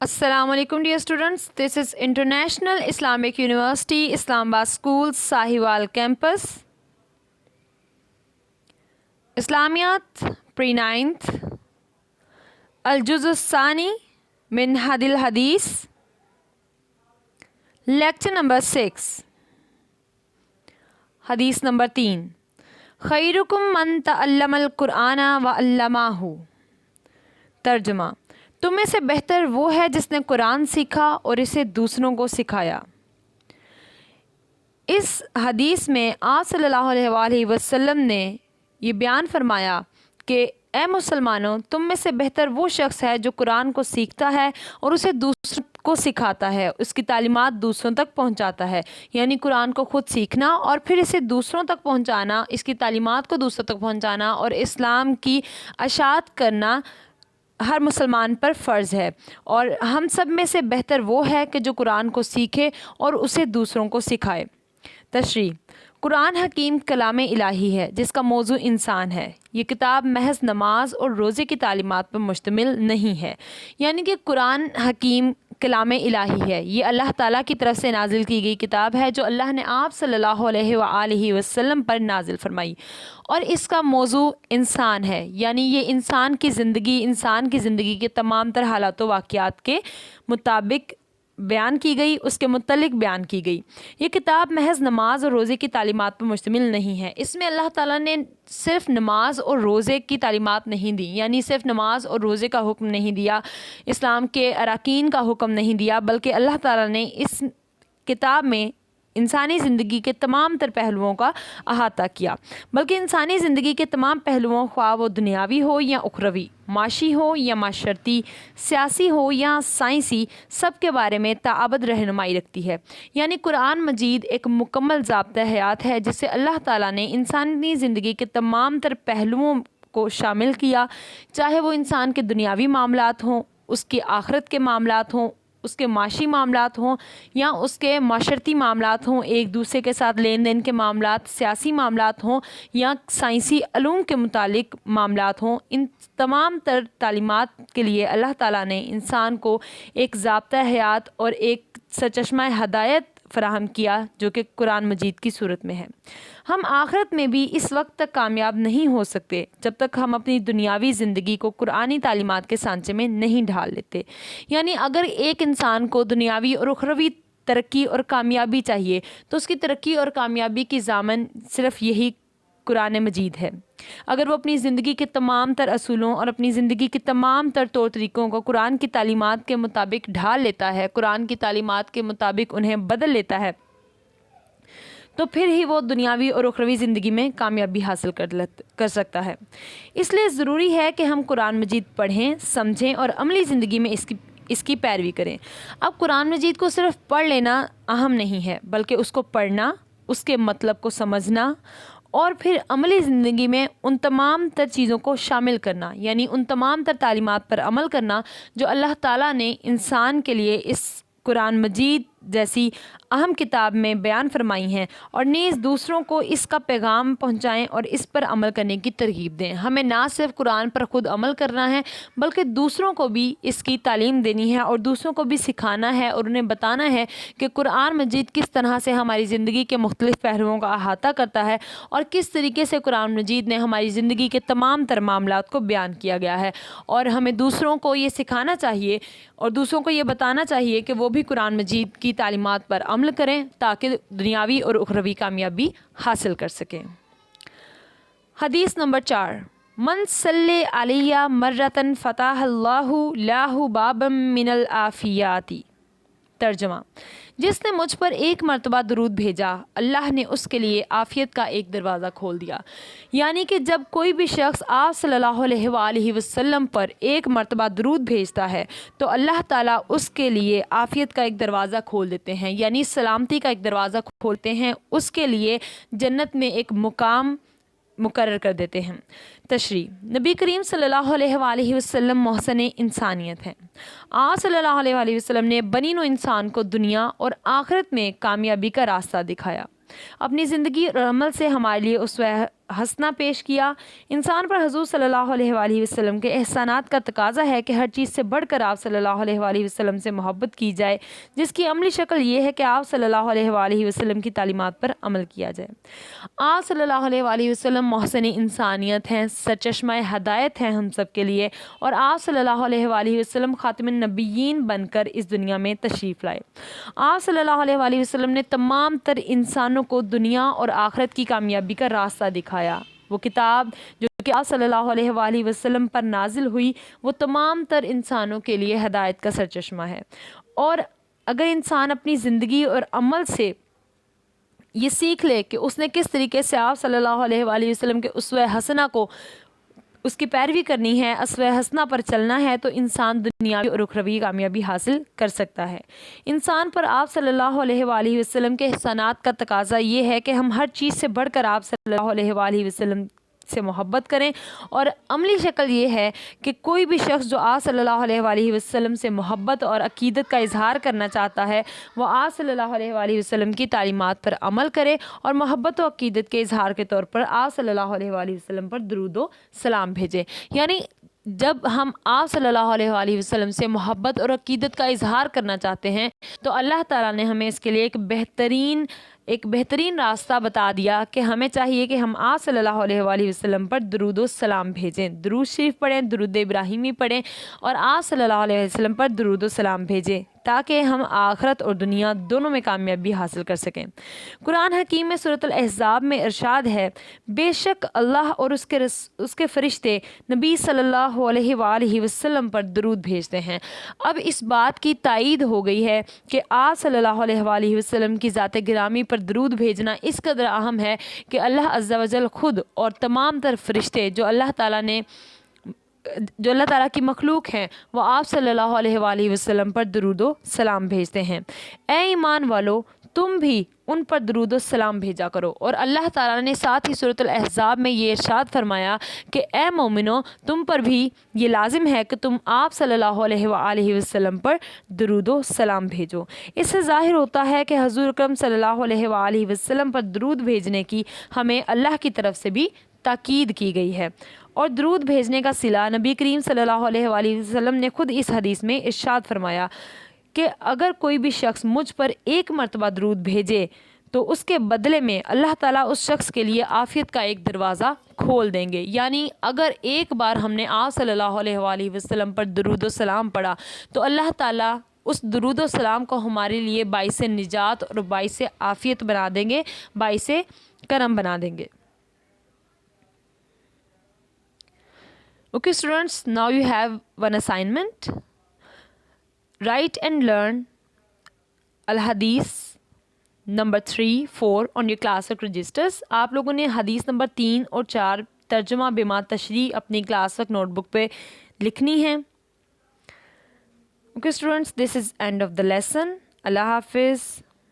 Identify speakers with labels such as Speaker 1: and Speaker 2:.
Speaker 1: Assalamu alaikum dear students. This is International Islamic University, Islamabad School, Sahiwal Campus. Islamiyat Pre-9th Al-Juz Sani Min Hadil Hadith. Lecture number 6. Hadith number 3. Khairukum man ta'allama al-Qur'ana wa 'allamahu. तर्जुमा, तुम में से बेहतर वो है जिसने कुरान सीखा और इसे दूसरों को सिखाया। इस हदीस में आप सल्लल्लाहु अलैहि वसल्लम ने ये बयान फरमाया कि ए मुसलमानों, तुम में से बेहतर वो शख्स है जो कुरान को सीखता है और उसे दूसरों को सिखाता है, उसकी तालीमात दूसरों तक पहुंचाता है। यानी कुरान को ख़ुद सीखना और फिर इसे दूसरों तक पहुंचाना, इसकी तालीमात को दूसरों तक पहुंचाना और इस्लाम की अशात करना हर मुसलमान पर फ़र्ज़ है। और हम सब में से बेहतर वो है कि जो कुरान को सीखे और उसे दूसरों को सिखाए। तशरीह, कुरान हकीम कलाम इलाही है जिसका मौजू इंसान है। ये किताब महज नमाज और रोज़े की तालीमात पर मुश्तमिल नहीं है। यानी कि कुरान हकीम कलाम इलाही है, ये अल्लाह ताला की तरफ से नाजिल की गई किताब है जो अल्लाह ने आप सल्लल्लाहु अलैहि वसल्लम पर नाजिल फरमाई। और इसका मौजू इंसान है, यानी ये इंसान की ज़िंदगी के तमाम तर हालात व वाक़यात के मुताबिक बयान की गई, उसके मुतल्लिक बयान की गई। ये किताब महज नमाज और रोज़े की तालीमात पर मुश्तमिल नहीं है। इसमें अल्लाह ताला ने सिर्फ़ नमाज और रोज़े की तालीमात नहीं दी, यानी सिर्फ़ नमाज और रोज़े का हुक्म नहीं दिया, इस्लाम के अरकान का हुक्म नहीं दिया, बल्कि अल्लाह ताला ने इस किताब में इंसानी ज़िंदगी के तमाम तर पहलुओं का अहाता किया। बल्कि इंसानी ज़िंदगी के तमाम पहलुओं, ख्वाह वो दुनियावी हो या उखरवी, माशी हो या माशरती, सियासी हो या साइंसी, सब के बारे में ताअबद रहनुमाई रखती है। यानी कुरान मजीद एक मुकम्मल ज़ाब्ता हयात है जिससे अल्लाह ताला ने इंसानी ज़िंदगी के तमाम तर पहलुओं को शामिल किया, चाहे वो इंसान के दुनियावी मामलात हों, उसकी आखिरत के मामलात हों, उसके माशी मामलात हों या उसके माशरती मामलात हों, एक दूसरे के साथ लेन देन के मामलात, सियासी मामलात हों या साइंसी अलूम के मुतालिक मामलात हों। इन तमाम तर तालीमात के लिए अल्लाह ताला ने इंसान को एक ज़ाब्ता हयात और एक सरचश्मा हदायत फ़राहम किया जो कि कुरान मजीद की सूरत में है। हम आखिरत में भी इस वक्त तक कामयाब नहीं हो सकते जब तक हम अपनी दुनियावी ज़िंदगी को कुरानी तालीमात के सांचे में नहीं ढाल लेते। यानी अगर एक इंसान को दुनियावी और उखरवी तरक्की और कामयाबी चाहिए तो उसकी तरक्की और कामयाबी की ज़ामन सिर्फ़ यही कुरान मजीद है। अगर वो अपनी ज़िंदगी के तमाम तर असूलों और अपनी ज़िंदगी के तमाम तर तौर तरीक़ों को कुरान की तालीमात के मुताबिक ढाल लेता है, कुरान की तालीमात के मुताबिक उन्हें बदल लेता है, तो फिर ही वो दुनियावी और उखरवी ज़िंदगी में कामयाबी हासिल कर सकता है। इसलिए ज़रूरी है कि हम कुरान मजीद पढ़ें, समझें और अमली ज़िंदगी में इसकी पैरवी करें। अब कुरान मजीद को सिर्फ़ पढ़ लेना अहम नहीं है, बल्कि उसको पढ़ना, उसके मतलब को समझना और फिर अमली ज़िंदगी में उन तमाम तर चीज़ों को शामिल करना, यानी उन तमाम तर तालीमात पर अमल करना जो अल्लाह ताला ने इंसान के लिए इस कुरान मजीद जैसी अहम किताब में बयान फरमाई हैं, और नीज़ दूसरों को इसका पैगाम पहुंचाएं और इस पर अमल करने की तरगीब दें। हमें ना सिर्फ कुरान पर ख़ुद अमल करना है बल्कि दूसरों को भी इसकी तालीम देनी है और दूसरों को भी सिखाना है और उन्हें बताना है कि कुरान मजीद किस तरह से हमारी ज़िंदगी के मुख्तलिफ़ पहलुओं का अहाता करता है और किस तरीके से कुरान मजीद ने हमारी ज़िंदगी के तमाम तर मामलात को बयान किया गया है। और हमें दूसरों को ये सिखाना चाहिए और दूसरों को ये बताना चाहिए कि वो भी कुरान मजीद की तालीमात पर अमल करें ताकि दुनियावी और उखरवी कामयाबी हासिल कर सकें। हदीस नंबर 4। मन सल्ले अलैया मर्रतन फ़तहल्लाहु लाहु बाबम मिनल आफ़ियाती। तर्जुमा, जिसने मुझ पर एक मरतबा दरूद भेजा, अल्लाह ने उसके लिए आफ़ियत का एक दरवाज़ा खोल दिया। यानी कि जब कोई भी शख्स आप सल्लल्लाहु अलैहि वसल्लम पर एक मरतबा दरूद भेजता है तो अल्लाह ताला उसके लिए आफ़ियत का एक दरवाज़ा खोल देते हैं, यानी सलामती का एक दरवाज़ा खोलते हैं, उसके लिए जन्नत में एक मुकाम मुकर्रर कर देते हैं। तशरीह, नबी करीम सल्लल्लाहु अलैहि वसल्लम मोहसन इंसानियत हैं। आप सल्लल्लाहु अलैहि वसल्लम ने बनी नौ इंसान को दुनिया और आखिरत में कामयाबी का रास्ता दिखाया। अपनी ज़िंदगी और अमल से हमारे लिए حسنہ پیش کیا۔ انسان پر حضور صلی اللہ علیہ وآلہ وسلم کے احسانات کا تقاضا ہے کہ ہر چیز سے بڑھ کر آپ صلی اللہ علیہ وآلہ وسلم سے محبت کی جائے، جس کی عملی شکل یہ ہے کہ آپ صلی اللہ علیہ وآلہ وسلم کی تعلیمات پر عمل کیا جائے۔ آپ صلی اللہ علیہ وآلہ وسلم محسن انسانیت ہیں، سرچشمہ ہدایت ہیں ہم سب کے لیے، اور آپ صلی اللہ علیہ وآلہ وسلم خاتم النبیین بن کر اس دنیا میں تشریف لائے۔ آپ صلی اللہ علیہ وآلہ وسلم نے تمام تر انسانوں کو دنیا اور آخرت کی کامیابی کا راستہ دکھایا۔ وہ کتاب جو کہ آپ صلی اللہ علیہ وآلہ وسلم پر نازل ہوئی وہ تمام تر انسانوں کے لیے ہدایت کا سرچشمہ ہے، اور اگر انسان اپنی زندگی اور عمل سے یہ سیکھ لے کہ اس نے کس طریقے سے آپ صلی اللہ علیہ وآلہ وسلم کے اسوہ حسنہ کو اس کی پیروی کرنی ہے، اسوہ حسنہ پر چلنا ہے، تو انسان دنیاوی اور اخروی کامیابی حاصل کر سکتا ہے۔ انسان پر آپ صلی اللہ علیہ وآلہ وسلم کے احسانات کا تقاضا یہ ہے کہ ہم ہر چیز سے بڑھ کر آپ صلی اللہ علیہ وآلہ وسلم سے محبت کریں، اور عملی شکل یہ ہے کہ کوئی بھی شخص جو آپ صلی اللہ علیہ وآلہ وسلم سے محبت اور عقیدت کا اظہار کرنا چاہتا ہے وہ آپ صلی اللہ علیہ وآلہ وسلم کی تعلیمات پر عمل کرے، اور محبت و عقیدت کے اظہار کے طور پر آپ صلی اللہ علیہ وآلہ وسلم پر درود و سلام بھیجے۔ یعنی جب ہم آپ صلی اللہ علیہ وآلہ وسلم سے محبت اور عقیدت کا اظہار کرنا چاہتے ہیں تو اللہ تعالیٰ نے ہمیں اس کے لیے ایک بہترین راستہ بتا دیا کہ ہمیں چاہیے کہ ہم آپ صلی اللہ علیہ وآلہ وسلم پر درود و سلام بھیجیں، درود شریف پڑھیں، درود ابراہیمی پڑھیں، اور آپ صلی اللہ علیہ وسلم پر درود و سلام بھیجیں تاکہ ہم آخرت اور دنیا دونوں میں کامیابی حاصل کر سکیں۔ قرآن حکیم میں سورۃ الاحزاب میں ارشاد ہے، بے شک اللہ اور اس کے فرشتے نبی صلی اللہ علیہ وآلہ وسلم پر درود بھیجتے ہیں۔ اب اس بات کی تائید ہو گئی ہے کہ آپ صلی اللہ علیہ وآلہ وسلم کی ذات گرامی پر درود بھیجنا اس قدر اہم ہے کہ اللہ عز و جل خود اور تمام تر فرشتے جو اللہ تعالیٰ کی مخلوق ہیں وہ آپ صلی اللہ علیہ وآلہ وسلم پر درود و سلام بھیجتے ہیں۔ اے ایمان والو، تم بھی ان پر درود و سلام بھیجا کرو۔ اور اللہ تعالیٰ نے ساتھ ہی سورۃ الاحزاب میں یہ ارشاد فرمایا کہ اے مومنو، تم پر بھی یہ لازم ہے کہ تم آپ صلی اللہ علیہ وآلہ وسلم پر درود و سلام بھیجو۔ اس سے ظاہر ہوتا ہے کہ حضور اکرم صلی اللہ علیہ وآلہ وسلم پر درود بھیجنے کی ہمیں اللہ کی طرف سے بھی تاکید کی گئی ہے، اور درود بھیجنے کا صلہ نبی کریم صلی اللہ علیہ وآلہ وسلم نے خود اس حدیث میں ارشاد فرمایا کہ اگر کوئی بھی شخص مجھ پر ایک مرتبہ درود بھیجے تو اس کے بدلے میں اللہ تعالیٰ اس شخص کے لیے عافیت کا ایک دروازہ کھول دیں گے۔ یعنی اگر ایک بار ہم نے آپ صلی اللہ علیہ وآلہ وسلم پر درود و سلام پڑھا تو اللہ تعالیٰ اس درود و سلام کو ہمارے لیے باعث نجات اور باعث عافیت بنا دیں گے، باعث کرم بنا دیں گے۔ Okay students, now you have one assignment. Write and learn Al-Hadith number 3, 4 on your classwork registers. آپ لوگوں نے حدیث نمبر 3 اور 4 ترجمہ بما تشریح اپنی classwork نوٹ بک پہ لکھنی ہے۔ Okay students, this is end of the lesson. اللہ حافظ.